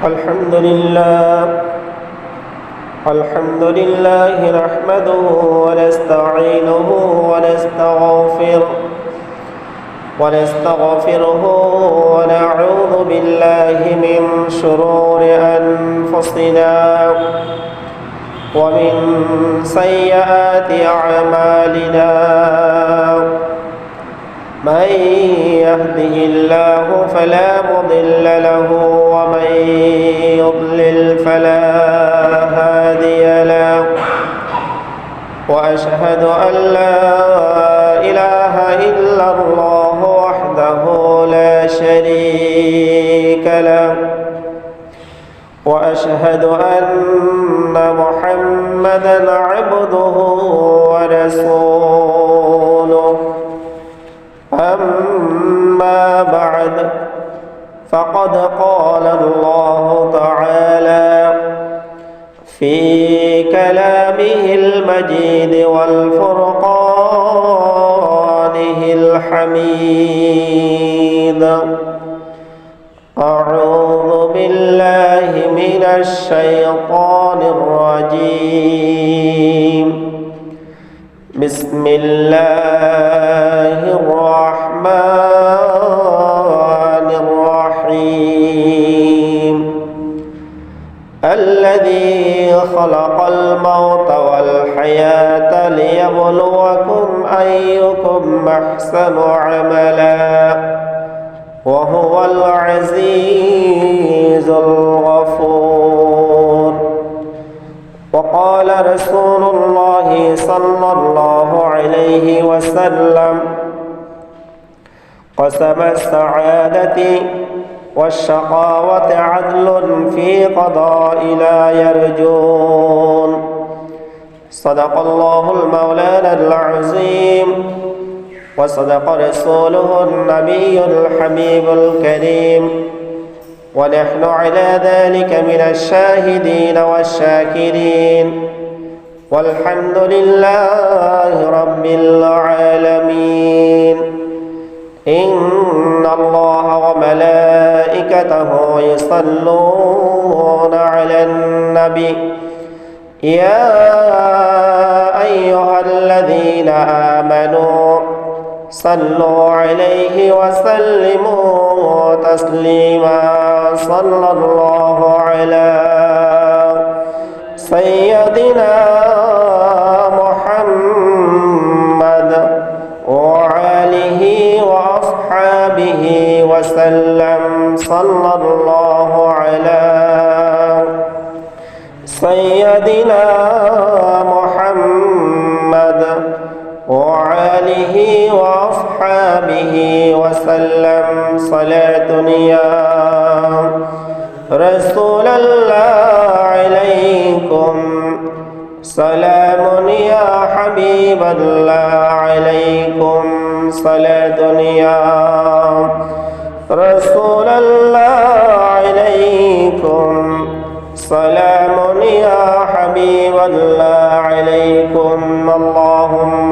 الحمد لله نحمده ونستعينه ونستغفره ونعوذ بالله من شرور أنفسنا ومن سيئات أعمالنا من يهده الله فلا مضل له ومن يضلل فلا هادي له وأشهد أن لا إله إلا الله وحده لا شريك له وأشهد أن محمدا عبده ورسوله أما بعد فقد قال الله تعالى في كلامه المجيد والفرقانه الحميد أعوذ بالله من الشيطان الرجيم بسم الله الرحمن الرحيم الذي خلق الموت والحياة ليبلوكم أيكم أحسن عملا وهو العزيز الغفور وقال رسول الله صلى الله عليه وسلم قسم السعادة والشقاوة عدل في قضاء لا يرجون صدق الله المولانا العظيم وصدق رسوله النبي الحبيب الكريم ونحن على ذلك من الشاهدين والشاكرين والحمد لله رب العالمين إن الله وملائكته يصلون على النبي يا أيها الذين آمنوا صلوا عليه وسلموا تسليما صلى الله على سيدنا محمد وآله وأصحابه وسلم صلى الله على سيدنا محمد وآله وأصحابه وسلم صلاة يا رسول الله عليكم سلام يا حبيب الله عليكم صلاة يا رسول الله عليكم سلام يا حبيب الله عليكم اللهم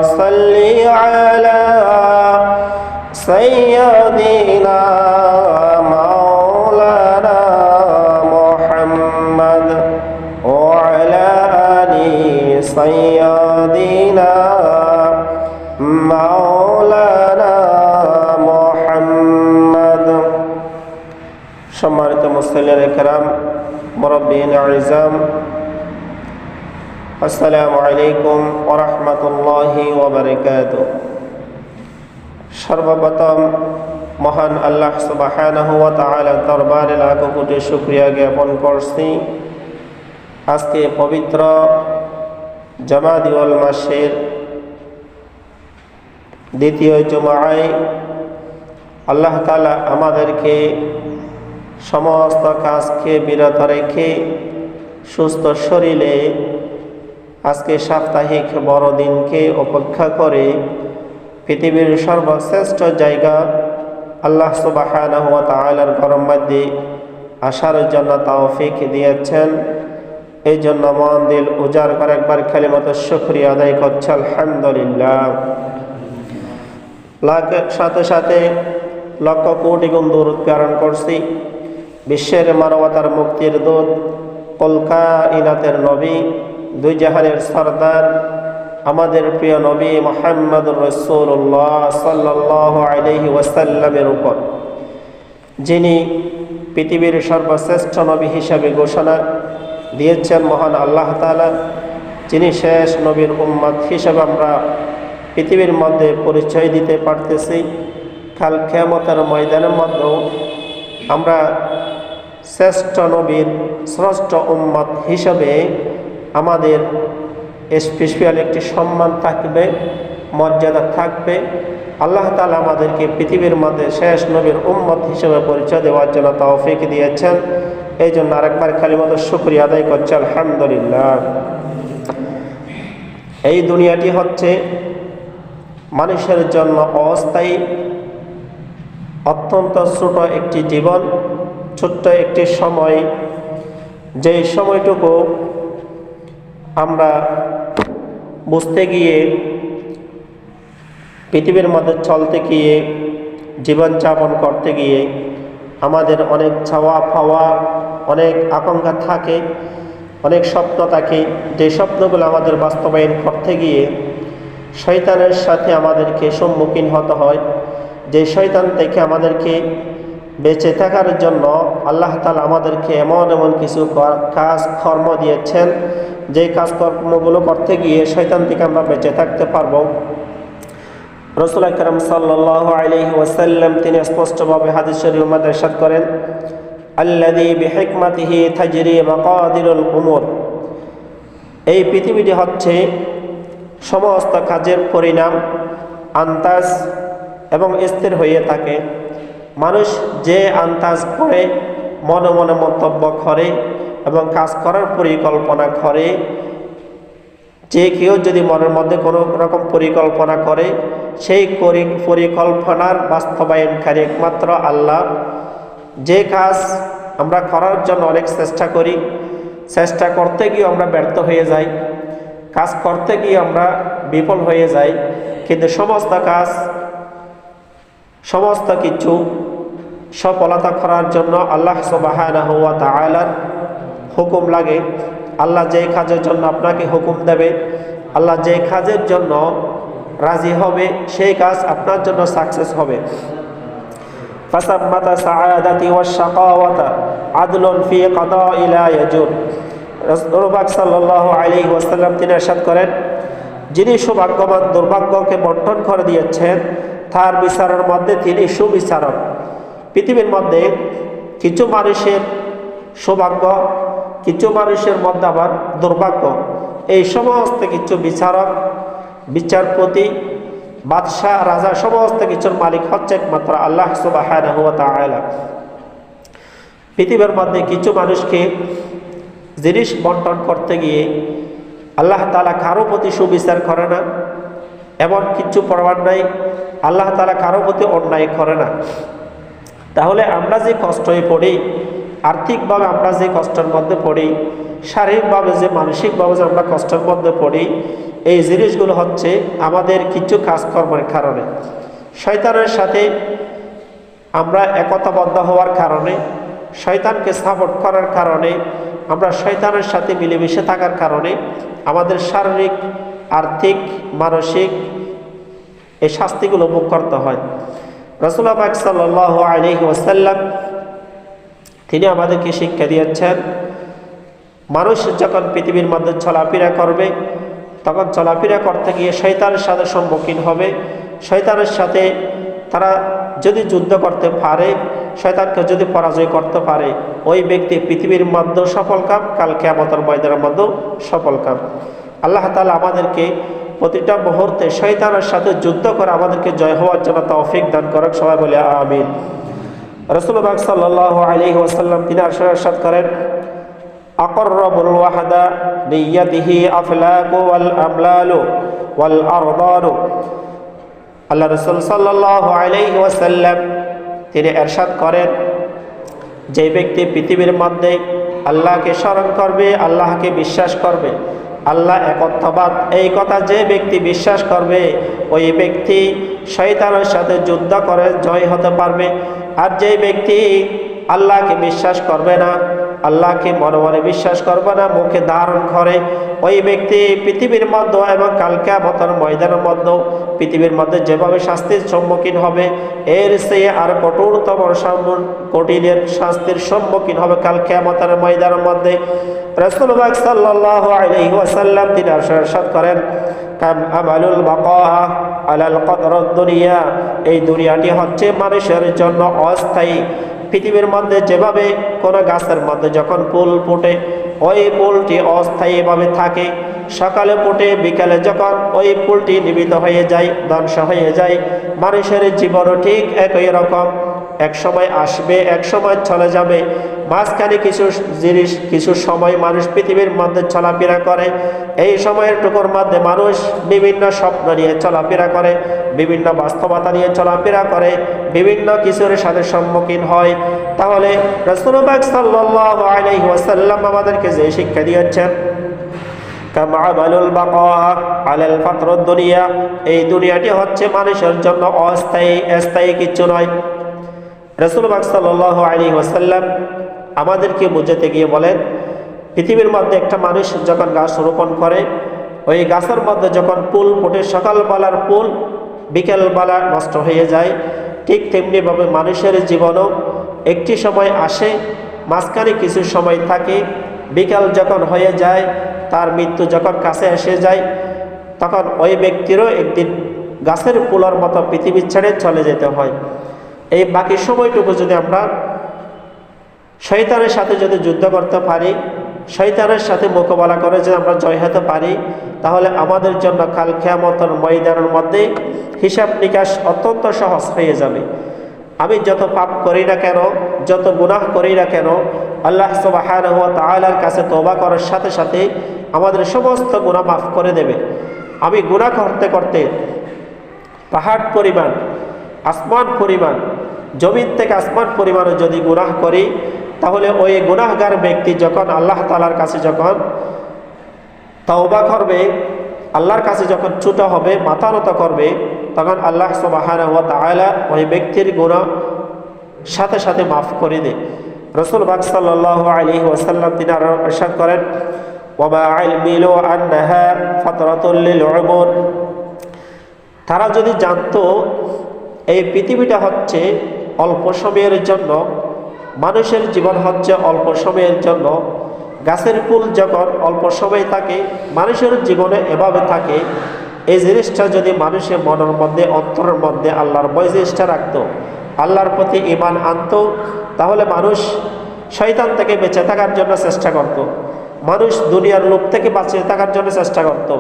صل على سيدنا مولانا محمد وعلى آل سيدنا مولانا محمد সম্মানিত মুসল্লিয়ানে কেরাম মুরব্বিয়ানে ইজাম আসসালামু আলাইকুম ওয়া রাহমাতুল্লাহি ওয়া বারাকাতুহু সর্বপ্রথম মহান আল্লাহ সুবহানাহু ওয়া তাআলার দরবারে লাখো কোটি শুকরিয়া জ্ঞাপন করছি আজকে পবিত্র জামাদিউল মাসের দ্বিতীয় জুমায় আল্লাহ তাআলা আমাদেরকে সমস্ত কাজকে বিরত রেখে সুস্থ শরীরে আজকে সাপ্তাহিক বড়দিনকে উপেক্ষা করে পৃথিবীর সর্বশ্রেষ্ঠ জায়গা আল্লাহ সুবহানাহু ওয়া তাআলার ঘরের মধ্যে আসার জন্য তৌফিক দিয়েছেন। এই জন্য মন দিল উজাড় করে একবার কালিমাত শুকরিয়া আদায় করছে আলহামদুলিল্লাহ। সাথে সাথে লক্ষ কোটি গুণ দরুদ প্রেরণ করছি বিশ্বের মানবতার মুক্তির দূত, কুল কায়নাতের নবী, দুই জাহানের সরদার, আমাদের প্রিয় নবী মুহাম্মদুর রাসূলুল্লাহ সাল্লাল্লাহু আলাইহি ওয়াসাল্লামের উপর, যিনি পৃথিবীর সর্বশ্রেষ্ঠ নবী হিসাবে ঘোষণা দিয়েছেন মহান আল্লাহ তাআলা, যিনি শেষ নবীর উম্মত হিসাবে আমরা পৃথিবীর মধ্যে পরিচয় দিতে পারতেছি। কাল কিয়ামতের ময়দানের মধ্যেও আমরা শ্রেষ্ঠ নবীর শ্রেষ্ঠ উম্মত হিসাবে আমাদের স্পেশাল একটি সম্মান থাকবে, মর্যাদা থাকবে। আল্লাহ তাআলা আমাদেরকে পৃথিবীর মধ্যে শেষ নবীর উম্মত হিসেবে পরিচয় দেওয়ার জন্য তৌফিক দিয়েছেন। এই জন্য আরেকবার কালিমাতুর শুকরিয়া আদায় করছি, আলহামদুলিল্লাহ। এই দুনিয়াটি হচ্ছে মানুষের জন্য অস্থায়ী, অত্যন্ত ছোট একটি জীবন, ছোট্ট একটি সময়, যে সময়টুকু আমরা বুঝতে গিয়ে, পৃথিবীর মধ্যে চলতে গিয়ে, জীবনযাপন করতে গিয়ে আমাদের অনেক চাওয়া পাওয়া, অনেক আকাঙ্ক্ষা থাকে, অনেক স্বপ্ন থাকে। যে স্বপ্নগুলো আমাদের বাস্তবায়ন করতে গিয়ে শয়তানের সাথে আমাদেরকে সম্মুখীন হতে হয়। যে শয়তান থেকে আমাদেরকে বেঁচে থাকার জন্য আল্লাহ তাআলা আমাদেরকে এমন এমন কিছু কাজ কর্ম দিয়েছেন, যে কাজকর্মগুলো করতে গিয়ে শয়তান থেকে আমরা বেঁচে থাকতে পারবো। রাসূল আকরাম সাল্লাল্লাহু আলাইহি ওয়াসাল্লাম তিনি স্পষ্টভাবে হাদিস শরীফের মধ্যে ইরশাদ করেন, আল্লাযী বিহিকমাতিহি তাজরি মাকাদিরুল উমুর। এই পৃথিবীটি হচ্ছে সমস্ত কাজের পরিণাম, আন্তাজ এবং স্থির হয়ে থাকে। মানুষ যে আন্তাজ করে, মনে মনে মন্তব্য করে এবং কাজ করার পরিকল্পনা করে, যে কেউ যদি মনের মধ্যে কোনো রকম পরিকল্পনা করে, সেই পরিকল্পনার বাস্তবায়নকারী একমাত্র আল্লাহ। যে কাজ আমরা করার জন্য অনেক চেষ্টা করি, চেষ্টা করতে গিয়ে আমরা ব্যর্থ হয়ে যাই, কাজ করতে গিয়ে আমরা বিফল হয়ে যাই, কিন্তু সমস্ত কিছু সফলতা করার জন্য আল্লাহ সুবহানাহু ওয়া তাআলার হুকুম লাগে। আল্লাহ যে কাজের জন্য আপনাকে হুকুম দেবে, আল্লাহ যে কাজের জন্য রাজি হবে, সেই কাজ আপনার জন্য সাকসেস হবে। ফাসাম্মাতা সাআদাতি ওয়াশ শাকাওয়াতা আদলুন ফি কাদাই লা ইয়াজুর। রাসূলুল্লাহ সাল্লাল্লাহু আলাইহি ওয়াসাল্লাম তিনি ইরশাদ করেন, যিনি সৌভাগ্যবান দুর্ভাগ্যকে বন্টন করে দিয়েছেন, তার বিচারের মধ্যে তিনি সুবিচারক। পৃথিবীর মধ্যে কিছু মানুষের সৌভাগ্য, কিছু মানুষের মধ্যে আবার দুর্ভাগ্য। এই সমস্ত কিছু বিচারক, বিচারপতি, বাদশাহ, রাজা, সমস্ত কিছুর মালিক হচ্ছে একমাত্র আল্লাহ সুবহানাহু ওয়া তাআলা। পৃথিবীর মধ্যে কিছু মানুষকে জিনিস বন্টন করতে গিয়ে আল্লাহ তাআলা কারো প্রতি সুবিচার করে না, এমন কিছু প্রমাণ নাই। আল্লাহ তাআলা কারো প্রতি অন্যায় করে না। তাহলে আমরা যে কষ্টে পড়ি, আর্থিকভাবে আমরা যে কষ্টের মধ্যে পড়ি, শারীরিকভাবে যে মানসিকভাবে যে আমরা কষ্টের মধ্যে পড়ি, এই জিনিসগুলো হচ্ছে আমাদের কিছু কাজকর্মের কারণে, শয়তানের সাথে আমরা একতাবদ্ধ হওয়ার কারণে, শয়তানকে সাপোর্ট করার কারণে, আমরা শয়তানের সাথে মিলেমিশে থাকার কারণে আমাদের শারীরিক, আর্থিক, মানসিক এই শাস্তিগুলো ভোগ করতে হয়। রাসূলুল্লাহ সাল্লাল্লাহু আলাইহি ওয়াসাল্লাম তিনি আমাদেরকে শিক্ষা দিয়েছেন, মানুষ যখন পৃথিবীর মধ্যে চলাফেরা করবে, তখন চলাফেরা করতে গিয়ে শয়তানের সাথে সম্মুখীন হবে। শয়তানের সাথে তারা যদি যুদ্ধ করতে পারে, শয়তানকে যদি পরাজয় করতে পারে, ওই ব্যক্তি পৃথিবীর মধ্যে সফল কাম, কাল কিয়ামতের ময়দানের মধ্যে সফল কাম। আল্লাহ তাআলা আমাদেরকে প্রতিটা মুহূর্তে শয়তানের সাথে যুদ্ধ করে আমাদেরকে জয় হওয়ার জন্য তৌফিক দান করুক। সবাই বলে আমিন। রাসূলুল্লাহ সাল্লাল্লাহু আলাইহি ওয়াসাল্লাম তিনি ইরশাদ করেন, আকরাবুল ওয়াহদা নিয়াতিহি আফলাকু ওয়াল আমলালু ওয়াল আরদারু। আল্লাহ রাসূল সাল্লাল্লাহু আলাইহি ওয়াসাল্লাম তিনি ইরশাদ করেন, যে ব্যক্তি পৃথিবীর মধ্যে আল্লাহকে স্মরণ করবে, আল্লাহকে বিশ্বাস করবে, আল্লাহ একত্ববাদ, এই কথা যে ব্যক্তি বিশ্বাস করবে, ওই ব্যক্তি শয়তানের সাথে যুদ্ধ করে জয় হতে পারবে। আর যে ব্যক্তি আল্লাহকে বিশ্বাস করবে না, আল্লাহকে মনে মনে বিশ্বাস করবে না, মুখে ধারণ করে, ওই ব্যক্তি পৃথিবীর মধ্যে এবং কাল কিয়ামতের ময়দানের মধ্যে পৃথিবীর মধ্যে যেভাবে শাস্তির সম্মুখীন হবে, এর চেয়ে আর কঠোরতম কঠিনের শাস্তির সম্মুখীন হবে কাল কিয়ামতের ময়দানের মধ্যে। রাসূলুল্লাহ সাল্লাল্লাহু আলাইহি ওয়াসাল্লাম তিনি ইরশাদ করেন, কাম আমালুল বাকা আলাল কদরুদ দুনিয়া, এই দুনিয়াটি হচ্ছে মানুষের জন্য অস্থায়ী। পৃথিবীর মধ্যে যেভাবে কোনো গাছের মধ্যে যখন ফুল ফোটে, ওই ফুলটি অস্থায়ীভাবে থাকে, সকালে ফুটে বিকালে যখন ওই ফুলটি নিভৃত হয়ে যায়, ধ্বংস হয়ে যায়, মানুষের জীবনও ঠিক একই রকম, এক সময় আসবে এক সময় চলে যাবে। মাঝখানে কিছু জিনিস কিছু সময় মানুষ পৃথিবীর মধ্যে চলাফেরা করে, এই সময়ের টুকুর মধ্যে মানুষ বিভিন্ন স্বপ্ন নিয়ে চলাফেরা করে, বিভিন্ন বাস্তবতা নিয়ে চলাফেরা করে, বিভিন্ন কিছুর সাথে সম্মুখীন হয়। তাহলে রাসূলুল্লাহ সাল্লাল্লাহু আলাইহি ওয়াসাল্লাম আমাদেরকে যে শিক্ষা দিয়েছেন, কামা আমালুল বাকা আলাল ফাতরুদ দুনিয়া, এই দুনিয়াটি হচ্ছে মানুষের জন্য অস্থায়ী, স্থায়ী কিছু নয়। রাসূলুল্লাহ সাল্লাল্লাহু আলাইহি ওয়াসাল্লাম আমাদেরকে বোঝাতে গিয়ে বলেন, পৃথিবীর মধ্যে একটা মানুষ যখন গাছ রোপণ করে, ওই গাছের মধ্যে যখন ফুল ফোটে, সকালবেলার ফুল বিকেলবেলা নষ্ট হয়ে যায়, ঠিক তেমনিভাবে মানুষের জীবনও একটি সময় আসে, মাঝখানে কিছু সময় থাকে, বিকাল যখন হয়ে যায়, তার মৃত্যু যখন কাছে এসে যায়, তখন ওই ব্যক্তিরও একদিন গাছের ফুলের মতো পৃথিবী ছেড়ে চলে যেতে হয়। এই বাকি সময়টুকু যদি আমরা শয়তানের সাথে যদি যুদ্ধ করতে পারি, শয়তানের সাথে মোকাবেলা করে যদি আমরা জয় হতে পারি, তাহলে আমাদের জন্য কাল কিয়ামতের ময়দানের মধ্যে হিসাব নিকাশ অত্যন্ত সহজ হয়ে যাবে। আমি যত পাপ করি না কেন, যত গুনাহ করি না কেন, আল্লাহ সুবহানাহু ওয়া তাআলার কাছে তওবা করার সাথে সাথে আমাদের সমস্ত গুনাহ মাফ করে দেবে। আমি গুনাহ করতে করতে পাহাড় পরিমাণ, আসমান পরিমাণ, জমিন থেকে আসমান পরিমাণও যদি গুনাহ করি, তাহলে ওই গুনাহগার ব্যক্তি যখন আল্লাহ তাআলার কাছে যখন তওবা করবে, আল্লাহর কাছে যখন ছুটা হবে, মাথা নত করবে, তখন আল্লাহ সুবহানাহু ওয়া তাআলা ওই ব্যক্তির গুনাহ সাথে সাথে মাফ করে দেয়। রাসূলুল্লাহ সাল্লাল্লাহু আলাইহি ওয়াসাল্লাম তিনি আরো ইরশাদ করেন, ওয়া মা ইলমিলু আন্নাহা ফাতরাতুল লিল উমুর, তারা যদি জানতো এই পৃথিবীটা হচ্ছে অল্প সময়ের জন্য, মানুষের জীবন হচ্ছে অল্প সময়ের জন্য, গাছের ফুল যখন অল্প সময় থাকে, মানুষের জীবনে এভাবে থাকে, এই জিনিসটা যদি মানুষের মনের মধ্যে, অন্তরের মধ্যে আল্লাহর ভয় জিনিসটা রাখতো, আল্লাহর প্রতি ঈমান আনতো, তাহলে মানুষ শয়তান থেকে বেঁচে থাকার জন্য চেষ্টা করত, মানুষ দুনিয়ার লোভ থেকে বাঁচিয়ে থাকার জন্য চেষ্টা করত,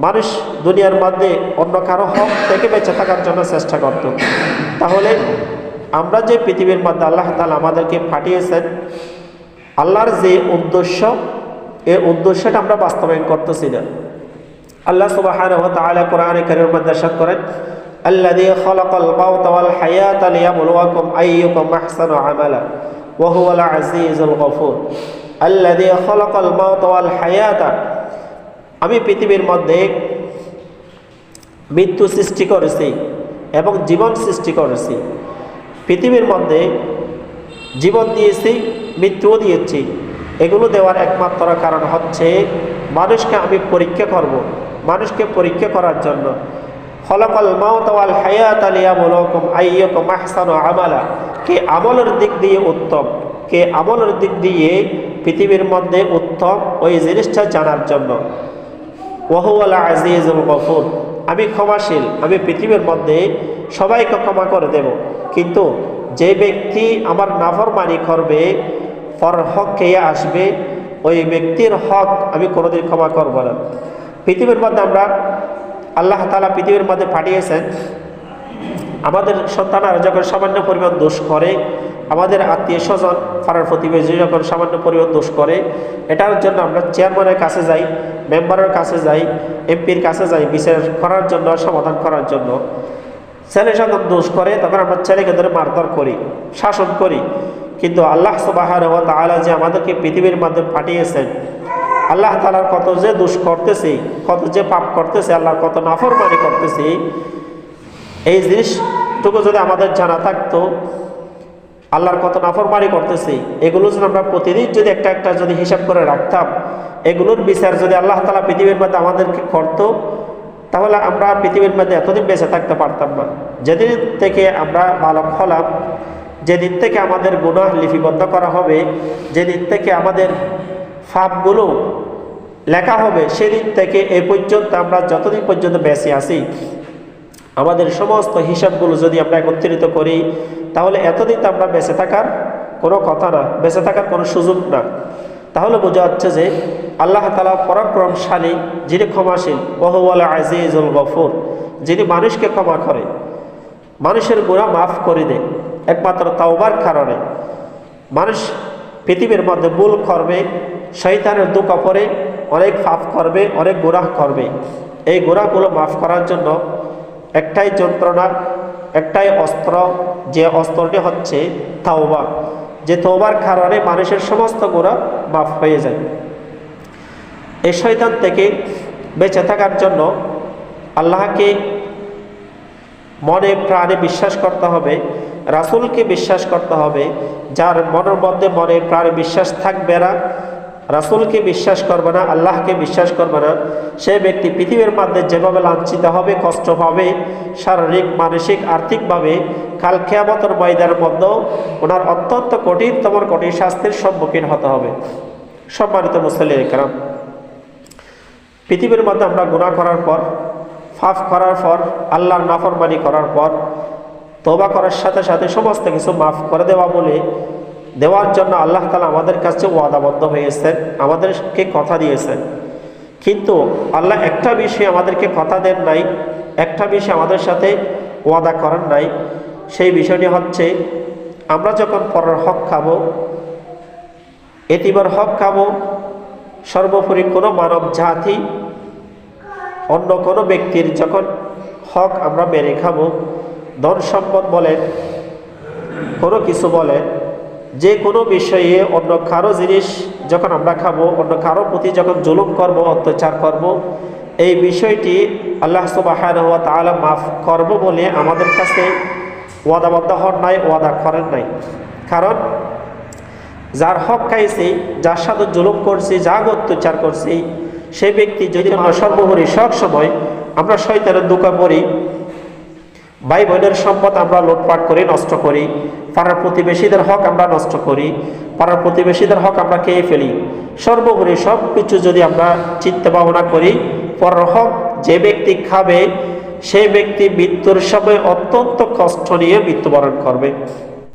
মানুষ দুনিয়ার মধ্যে অন্য কারো হক থেকে বেঁচে থাকার জন্য চেষ্টা করত। তাহলে আমরা যে পৃথিবীর মধ্যে আল্লাহ তাআলা আমাদেরকে পাঠিয়েছেন, আল্লাহর যে উদ্দেশ্য, এই উদ্দেশ্যটা আমরা বাস্তবায়ন করতেছি না। আল্লাহ সুবহানাহু ওয়া তাআলা কোরআনে কারীমের মধ্যে ইরশাদ করেন, আল্লাযী খালাকাল মাউতা ওয়াল হায়াতা লিয়াবলুয়াকুম আইয়ুকুম আহসানু আমালা ওয়া হুয়াল আজিজুল গফুর। আল্লাযী খালাকাল মাউতা ওয়াল হায়াতা, আমি পৃথিবীর মধ্যে মৃত্যু সৃষ্টি করেছি এবং জীবন সৃষ্টি করেছি। পৃথিবীর মধ্যে জীবন দিয়েছি, মৃত্যুও দিয়েছি। এগুলো দেওয়ার একমাত্র কারণ হচ্ছে মানুষকে আমি পরীক্ষা করব, মানুষকে পরীক্ষা করার জন্য। খলাকাল মাউতা ওয়াল হায়াতা লিয়াবলুয়াকুম আইয়ুকুম আহসানু আমালা, কে আমলের দিক দিয়ে উত্তম, কে আমলের দিক দিয়ে পৃথিবীর মধ্যে উত্তম, ওই জিনিসটা জানার জন্য। ওয়া হুয়াল আজিজুল গফুর, আমি ক্ষমাশীল, আমি পৃথিবীর মধ্যে সবাইকে ক্ষমা করে দেব, কিন্তু যে ব্যক্তি আমার নাফরমানি করবে, পর হক খেয়ে আসবে, ওই ব্যক্তির হক আমি কোনোদিন ক্ষমা করব না। পৃথিবীর মধ্যে আমরা আল্লাহ তাআলা পৃথিবীর মধ্যে পাঠিয়েছেন, আমাদের সন্তানরা যখন সামান্য পরিমাণ দোষ করে, আমাদের আত্মীয় স্বজন পাড়ার প্রতিবেশী যখন সামান্য পরিমাণ দোষ করে, এটার জন্য আমরা চেয়ারম্যানের কাছে যাই, মেম্বারের কাছে যাই, এমপির কাছে যাই বিচার করার জন্য, সমাধান করার জন্য। ছেলে যখন দোষ করে তখন আমরা ছেলেকে ধরে মারধর করি, শাসন করি, কিন্তু আল্লাহ সুবহানাহু ওয়া তাআলা যে আমাদেরকে পৃথিবীর মধ্যে পাঠিয়েছেন, আল্লাহ তাআলার কত যে দোষ করতেছি, কত যে পাপ করতেছি, আল্লাহর কত নাফরমানি করতেছি, এই জিনিসটুকু যদি আমাদের জানা থাকতো, আল্লাহর কত নাফরমানি করতেছি, এগুলো যদি আমরা প্রতিদিন যদি একটা একটা যদি হিসাব করে রাখতাম, এগুলোর বিচার যদি আল্লাহ তাআলা পৃথিবীর মধ্যে আমাদেরকে করতো, তাহলে আমরা পৃথিবীর মধ্যে এতদিন বেঁচে থাকতে পারতাম না। যেদিন থেকে আমরা বালক হলাম, যেদিন থেকে আমাদের গুনাহ লিপিবদ্ধ করা হবে, যেদিন থেকে আমাদের পাপগুলো লেখা হবে, সেদিন থেকে এ পর্যন্ত আমরা যতদিন পর্যন্ত বেঁচে আছি, আমাদের সমস্ত হিসাবগুলো যদি আমরা একত্রিত করি, তাহলে এতদিন তো আমরা বেঁচে থাকার কোনো কথা না, বেঁচে থাকার কোনো সুযোগ না। তাহলে বোঝা যাচ্ছে যে আল্লাহ তাআলা পরাক্রমশালী, যিনি ক্ষমাশীল, ওয়াহুয়াল আজিজুল গফুর, যিনি মানুষকে ক্ষমা করে, মানুষের গুনাহ মাফ করে দেয় একমাত্র তাওবার কারণে। মানুষ পৃথিবীর মধ্যে ভুল করবে, শয়তানের দু কাপড়ে অনেক পাপ করবে, অনেক গুনাহ করবে। এই গুনাহগুলো মাফ করার জন্য একটাই যন্ত্রণা, একটাই অস্ত্র, যে অস্ত্রটি হচ্ছে তাওবা, যে তওবার কারণে মানুষের সমস্ত গুনাহ মাফ হয়ে যায়। এই শয়তান থেকে বেঁচে থাকার জন্য আল্লাহকে মনে প্রাণে বিশ্বাস করতে হবে, রাসূলকে বিশ্বাস করতে হবে। যার মনের মধ্যে মনে প্রাণে বিশ্বাস থাকবে না, রাসূলকে বিশ্বাস করবে না, আল্লাহকে বিশ্বাস করবে না, সে ব্যক্তি পৃথিবীর মধ্যে যেভাবে লাঞ্ছিত হবে, কষ্ট পাবে, শারীরিক, মানসিক, আর্থিকভাবে, কাল কিয়ামতের ময়দানের মধ্যেও ওনার অত্যন্ত কঠিনতম কঠিন শাস্তির সম্মুখীন হতে হবে। সম্মানিত মুসল্লিয়ে কেরাম, পৃথিবীর মধ্যে আমরা গুনাহ করার পর, পাপ করার পর, আল্লাহর নাফরমানি করার পর, তওবা করার সাথে সাথে সমস্ত কিছু মাফ করে দেওয়ার জন্য আল্লাহ তাআলা আমাদের কাছে ওয়াদাবদ্ধ হয়েছেন, আমাদেরকে কথা দিয়েছেন। কিন্তু আল্লাহ একটা বিষয়ে আমাদেরকে কথা দেন নাই, একটা বিষয় আমাদের সাথে ওয়াদা করেন নাই। সেই বিষয়টি হচ্ছে, আমরা যখন পরের হক খাবো, এতিমের হক খাবো, সর্বোপরি কোনো মানব জাতি অন্য কোনো ব্যক্তির যখন হক আমরা মেরে খাবো, ধন সম্পদ বলেন, কোনো কিছু বলেন, যে কোনো বিষয়ে অন্য কারো জিনিস যখন আমরা খাবো, অন্য কারো প্রতি যখন জুলুম করব, অত্যাচার করব, এই বিষয়টি আল্লাহ সুবহানাহু ওয়া তাআলা মাফ করব বলে আমাদের কাছে ওয়াদাবদ্ধ হন নাই, ওয়াদা করেন নাই। কারণ যার হক খাইছি, যার সাথে জুলুম করছি, যা অত্যাচার করছি, সেই ব্যক্তি যদি সর্বোপরি সব সময় আমরা শয়তানের ধোঁকা পড়ি, ভাই বোনের সম্পদ আমরা লুটপাট করি, নষ্ট করি, পাড়ার প্রতিবেশীদের হক আমরা নষ্ট করি, পাড়ার প্রতিবেশীদের হক আমরা খেয়ে ফেলি, সর্বোপরি সব কিছু যদি আমরা চিন্তা ভাবনা করি, পরের হক যে ব্যক্তি খাবে, সেই ব্যক্তি মৃত্যুর সময় অত্যন্ত কষ্ট নিয়ে মৃত্যুবরণ করবে।